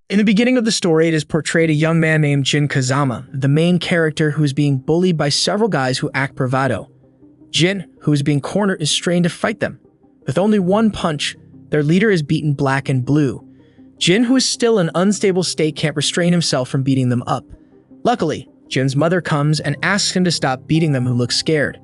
In the beginning of the story, it is portrayed a young man named Jin Kazama, the main character who is being bullied by several guys who act bravado. Jin, who is being cornered, is trained to fight them. With only one punch, their leader is beaten black and blue. Jin, who is still in an unstable state, can't restrain himself from beating them up. Luckily, Jin's mother comes and asks him to stop beating them, who looks scared.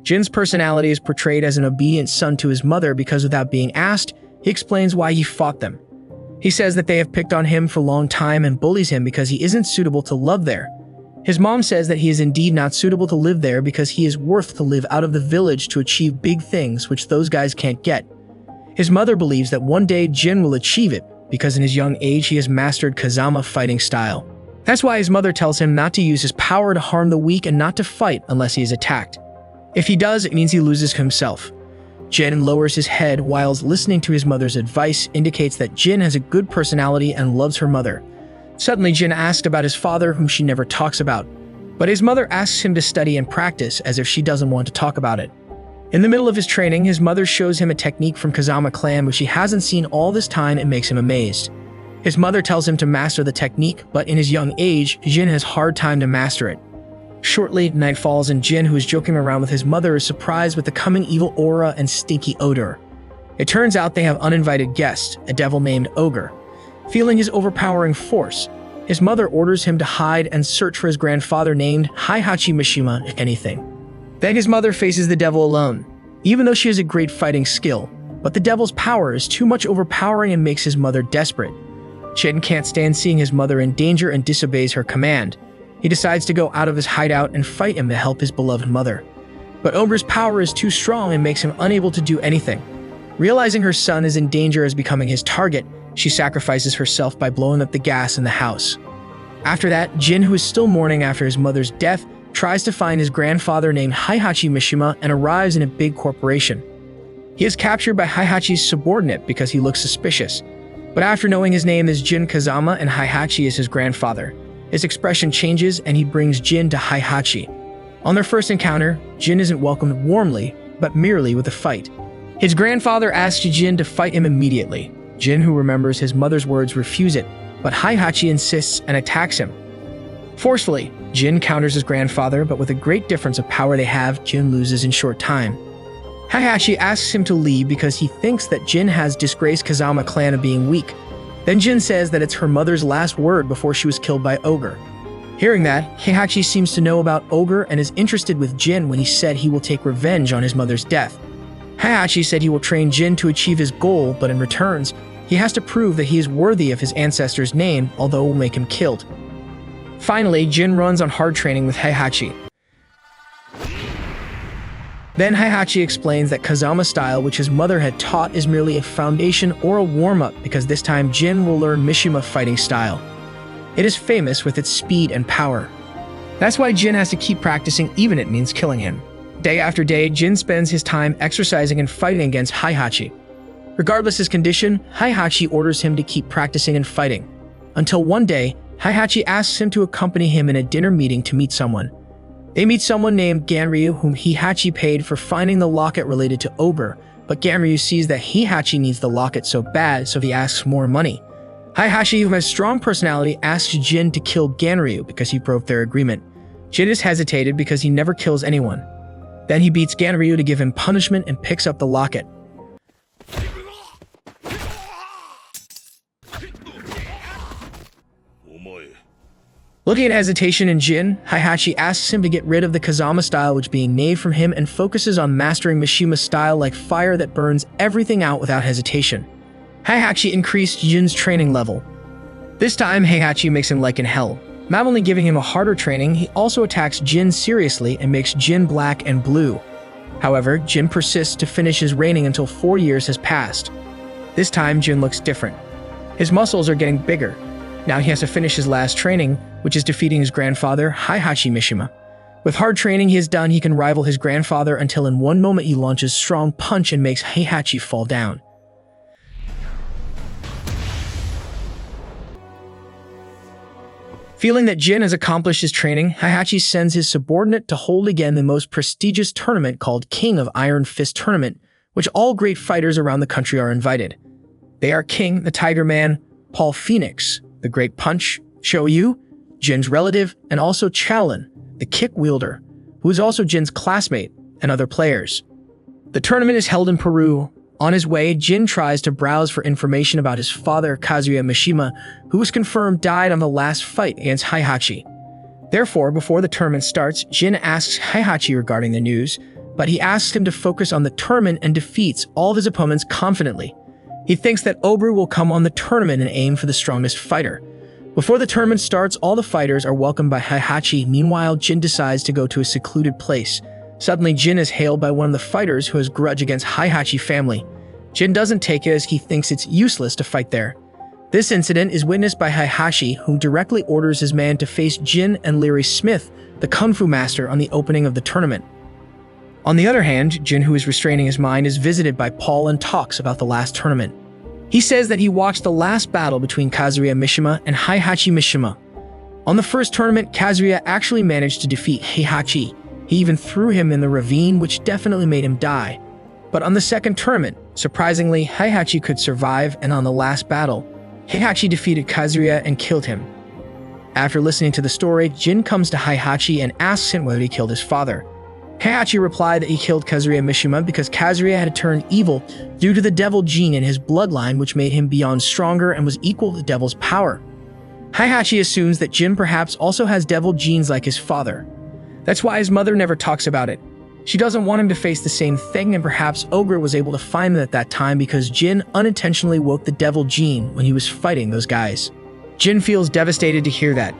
Jin's personality is portrayed as an obedient son to his mother because without being asked, he explains why he fought them. He says that they have picked on him for a long time and bullies him because he isn't suitable to love there. His mom says that he is indeed not suitable to live there because he is worth to live out of the village to achieve big things which those guys can't get. His mother believes that one day Jin will achieve it because in his young age he has mastered Kazama fighting style. That's why his mother tells him not to use his power to harm the weak and not to fight unless he is attacked. If he does, it means he loses himself. Jin lowers his head whilst listening to his mother's advice, indicates that Jin has a good personality and loves her mother. Suddenly, Jin asks about his father, whom she never talks about. But his mother asks him to study and practice as if she doesn't want to talk about it. In the middle of his training, his mother shows him a technique from Kazama clan which he hasn't seen all this time and makes him amazed. His mother tells him to master the technique, but in his young age, Jin has a hard time to master it. Shortly, night falls and Jin, who is joking around with his mother, is surprised with the coming evil aura and stinky odor. It turns out they have uninvited guests, a devil named Ogre. Feeling his overpowering force, his mother orders him to hide and search for his grandfather named Heihachi Mishima, if anything. Then his mother faces the devil alone, even though she has a great fighting skill, but the devil's power is too much overpowering and makes his mother desperate. Jin can't stand seeing his mother in danger and disobeys her command. He decides to go out of his hideout and fight him to help his beloved mother. But Ogre's power is too strong and makes him unable to do anything. Realizing her son is in danger as becoming his target, she sacrifices herself by blowing up the gas in the house. After that, Jin, who is still mourning after his mother's death, tries to find his grandfather named Heihachi Mishima and arrives in a big corporation. He is captured by Heihachi's subordinate because he looks suspicious. But after knowing his name is Jin Kazama and Heihachi is his grandfather, his expression changes and he brings Jin to Heihachi. On their first encounter, Jin isn't welcomed warmly, but merely with a fight. His grandfather asks Jin to fight him immediately. Jin, who remembers his mother's words, refuses it, but Heihachi insists and attacks him. Forcefully, Jin counters his grandfather, but with a great difference of power they have, Jin loses in short time. Heihachi asks him to leave because he thinks that Jin has disgraced Kazama clan of being weak. Then Jin says that it's her mother's last word before she was killed by Ogre. Hearing that, Heihachi seems to know about Ogre and is interested with Jin when he said he will take revenge on his mother's death. Heihachi said he will train Jin to achieve his goal, but in returns, he has to prove that he is worthy of his ancestor's name, although it will make him killed. Finally, Jin runs on hard training with Heihachi. Then Heihachi explains that Kazama style, which his mother had taught, is merely a foundation or a warm-up because this time Jin will learn Mishima fighting style. It is famous with its speed and power. That's why Jin has to keep practicing even if it means killing him. Day after day, Jin spends his time exercising and fighting against Heihachi. Regardless his condition, Heihachi orders him to keep practicing and fighting. Until one day, Heihachi asks him to accompany him in a dinner meeting to meet someone. They meet someone named Ganryu, whom Heihachi paid for finding the locket related to Ogre, but Ganryu sees that Heihachi needs the locket so bad, so he asks more money. Heihachi, who has strong personality, asks Jin to kill Ganryu because he broke their agreement. Jin is hesitated because he never kills anyone. Then he beats Ganryu to give him punishment and picks up the locket. Looking at hesitation in Jin, Heihachi asks him to get rid of the Kazama style which being made from him and focuses on mastering Mishima's style like fire that burns everything out without hesitation. Heihachi increased Jin's training level. This time, Heihachi makes him like in hell. Not only giving him a harder training, he also attacks Jin seriously and makes Jin black and blue. However, Jin persists to finish his reigning until 4 years has passed. This time, Jin looks different. His muscles are getting bigger. Now he has to finish his last training, which is defeating his grandfather, Heihachi Mishima. With hard training he has done, he can rival his grandfather until in one moment he launches a strong punch and makes Heihachi fall down. Feeling that Jin has accomplished his training, Heihachi sends his subordinate to hold again the most prestigious tournament called King of Iron Fist Tournament, which all great fighters around the country are invited. They are King, the Tiger Man, Paul Phoenix, the Great Punch, Shoyu, Jin's relative, and also Challen, the kick wielder, who is also Jin's classmate, and other players. The tournament is held in Peru. On his way, Jin tries to browse for information about his father, Kazuya Mishima, who was confirmed died on the last fight against Heihachi. Therefore, before the tournament starts, Jin asks Heihachi regarding the news, but he asks him to focus on the tournament and defeats all of his opponents confidently. He thinks that Obru will come on the tournament and aim for the strongest fighter. Before the tournament starts, all the fighters are welcomed by Heihachi. Meanwhile, Jin decides to go to a secluded place. Suddenly, Jin is hailed by one of the fighters who has grudge against Heihachi family. Jin doesn't take it as he thinks it's useless to fight there. This incident is witnessed by Heihachi, who directly orders his man to face Jin and Larry Smith, the Kung Fu master, on the opening of the tournament. On the other hand, Jin, who is restraining his mind, is visited by Paul and talks about the last tournament. He says that he watched the last battle between Kazuya Mishima and Heihachi Mishima. On the first tournament, Kazuya actually managed to defeat Heihachi. He even threw him in the ravine, which definitely made him die. But on the second tournament, surprisingly, Heihachi could survive, and on the last battle, Heihachi defeated Kazuya and killed him. After listening to the story, Jin comes to Heihachi and asks him whether he killed his father. Heihachi replied that he killed Kazuya Mishima because Kazuya had turned evil due to the devil gene in his bloodline, which made him beyond stronger and was equal to the devil's power. Heihachi assumes that Jin perhaps also has devil genes like his father. That's why his mother never talks about it. She doesn't want him to face the same thing, and perhaps Ogre was able to find him at that time because Jin unintentionally woke the devil gene when he was fighting those guys. Jin feels devastated to hear that.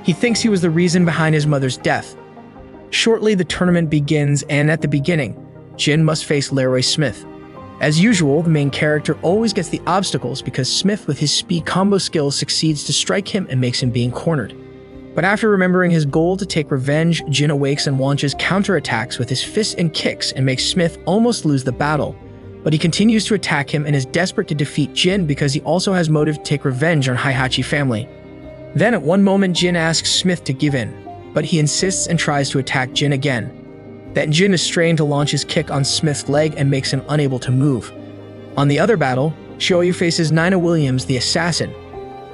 He thinks he was the reason behind his mother's death. Shortly, the tournament begins, and at the beginning, Jin must face Leroy Smith. As usual, the main character always gets the obstacles because Smith, with his speed combo skills, succeeds to strike him and makes him being cornered. But after remembering his goal to take revenge, Jin awakes and launches counterattacks with his fists and kicks and makes Smith almost lose the battle. But he continues to attack him and is desperate to defeat Jin because he also has motive to take revenge on Heihachi family. Then at one moment, Jin asks Smith to give in, but he insists and tries to attack Jin again. Then Jin is strained to launch his kick on Smith's leg and makes him unable to move. On the other battle, Xiaoyu faces Nina Williams, the assassin.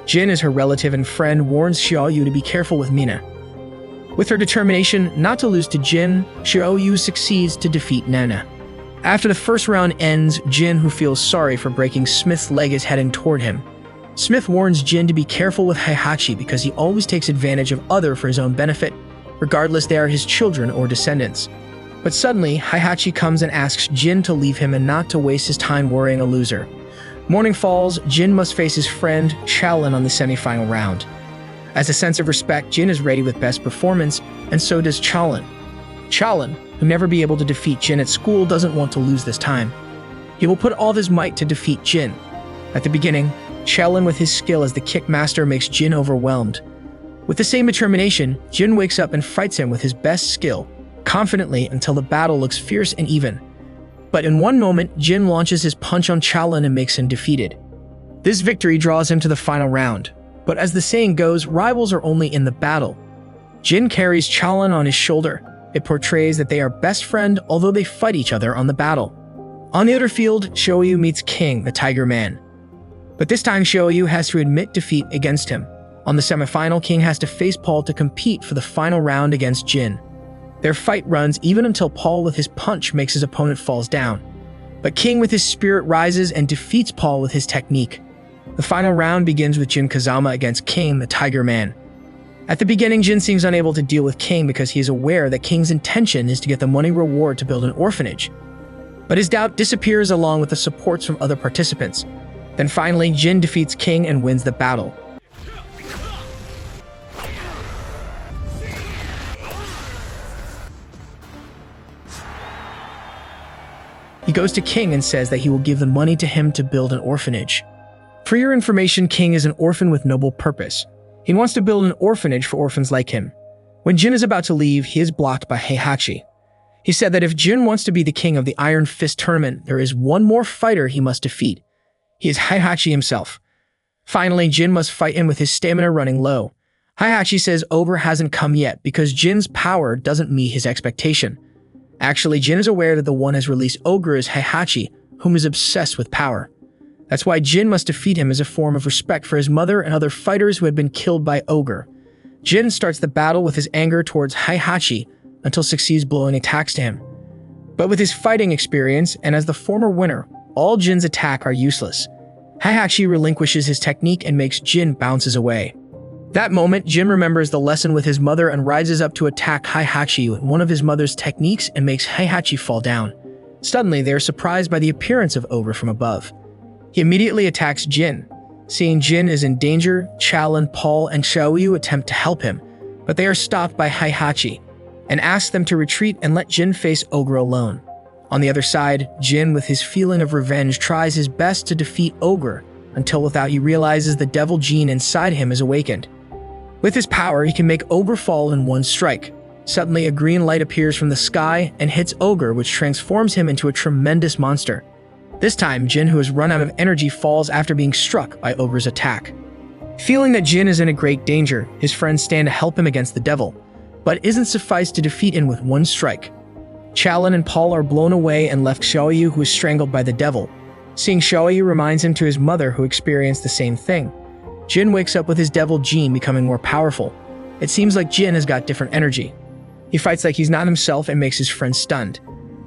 Jin, as her relative and friend, warns Xiaoyu to be careful with Mina. With her determination not to lose to Jin, Xiaoyu succeeds to defeat Nana. After the first round ends, Jin, who feels sorry for breaking Smith's leg, is heading toward him. Smith warns Jin to be careful with Heihachi because he always takes advantage of others for his own benefit, regardless they are his children or descendants. But suddenly, Heihachi comes and asks Jin to leave him and not to waste his time worrying a loser. Morning falls, Jin must face his friend, Challen, on the semi-final round. As a sense of respect, Jin is ready with best performance, and so does Challen. Challen, who never be able to defeat Jin at school, doesn't want to lose this time. He will put all his might to defeat Jin. At the beginning, Challen, with his skill as the kick master, makes Jin overwhelmed. With the same determination, Jin wakes up and fights him with his best skill, confidently until the battle looks fierce and even. But in one moment, Jin launches his punch on Challen and makes him defeated. This victory draws him to the final round. But as the saying goes, rivals are only in the battle. Jin carries Challen on his shoulder. It portrays that they are best friend, although they fight each other on the battle. On the other field, Shoyu meets King, the Tiger Man. But this time, Shoyu has to admit defeat against him. On the semifinal, King has to face Paul to compete for the final round against Jin. Their fight runs even until Paul, with his punch, makes his opponent falls down. But King, with his spirit, rises and defeats Paul with his technique. The final round begins with Jin Kazama against King, the Tiger Man. At the beginning, Jin seems unable to deal with King because he is aware that King's intention is to get the money reward to build an orphanage. But his doubt disappears along with the supports from other participants. Then finally, Jin defeats King and wins the battle. He goes to King and says that he will give the money to him to build an orphanage. For your information, King is an orphan with noble purpose. He wants to build an orphanage for orphans like him. When Jin is about to leave, he is blocked by Heihachi. He said that if Jin wants to be the king of the Iron Fist tournament, there is one more fighter he must defeat. He is Heihachi himself. Finally, Jin must fight him with his stamina running low. Heihachi says Ober hasn't come yet because Jin's power doesn't meet his expectation. Actually, Jin is aware that the one has released Ogre is Heihachi, whom is obsessed with power. That's why Jin must defeat him as a form of respect for his mother and other fighters who had been killed by Ogre. Jin starts the battle with his anger towards Heihachi until succeeds blowing attacks to him. But with his fighting experience and as the former winner, all Jin's attacks are useless. Heihachi relinquishes his technique and makes Jin bounces away. That moment, Jin remembers the lesson with his mother and rises up to attack Heihachi with one of his mother's techniques and makes Heihachi fall down. Suddenly, they are surprised by the appearance of Ogre from above. He immediately attacks Jin. Seeing Jin is in danger, Chaolan, Paul, and Xiaoyu attempt to help him, but they are stopped by Heihachi and ask them to retreat and let Jin face Ogre alone. On the other side, Jin, with his feeling of revenge, tries his best to defeat Ogre until without he realizes the devil gene inside him is awakened. With his power, he can make Ogre fall in one strike. Suddenly, a green light appears from the sky and hits Ogre, which transforms him into a tremendous monster. This time, Jin, who has run out of energy, falls after being struck by Ogre's attack. Feeling that Jin is in a great danger, his friends stand to help him against the devil, but isn't suffice to defeat him with one strike. Chaolan and Paul are blown away and left Xiaoyu, who is strangled by the devil. Seeing Xiaoyu reminds him to his mother, who experienced the same thing. Jin wakes up with his devil gene becoming more powerful. It seems like Jin has got different energy. He fights like he's not himself and makes his friends stunned.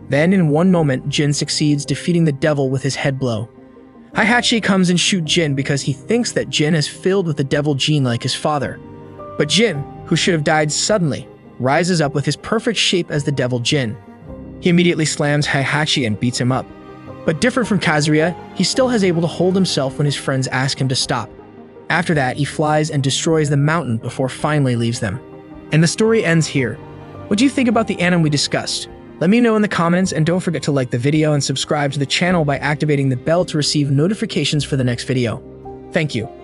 Then, in one moment, Jin succeeds, defeating the devil with his head blow. Heihachi comes and shoots Jin because he thinks that Jin is filled with the devil gene like his father. But Jin, who should have died suddenly, rises up with his perfect shape as the devil Jin. He immediately slams Heihachi and beats him up. But different from Kazuya, he still is able to hold himself when his friends ask him to stop. After that, he flies and destroys the mountain before finally leaves them. And the story ends here. What do you think about the anime we discussed? Let me know in the comments, and don't forget to like the video and subscribe to the channel by activating the bell to receive notifications for the next video. Thank you.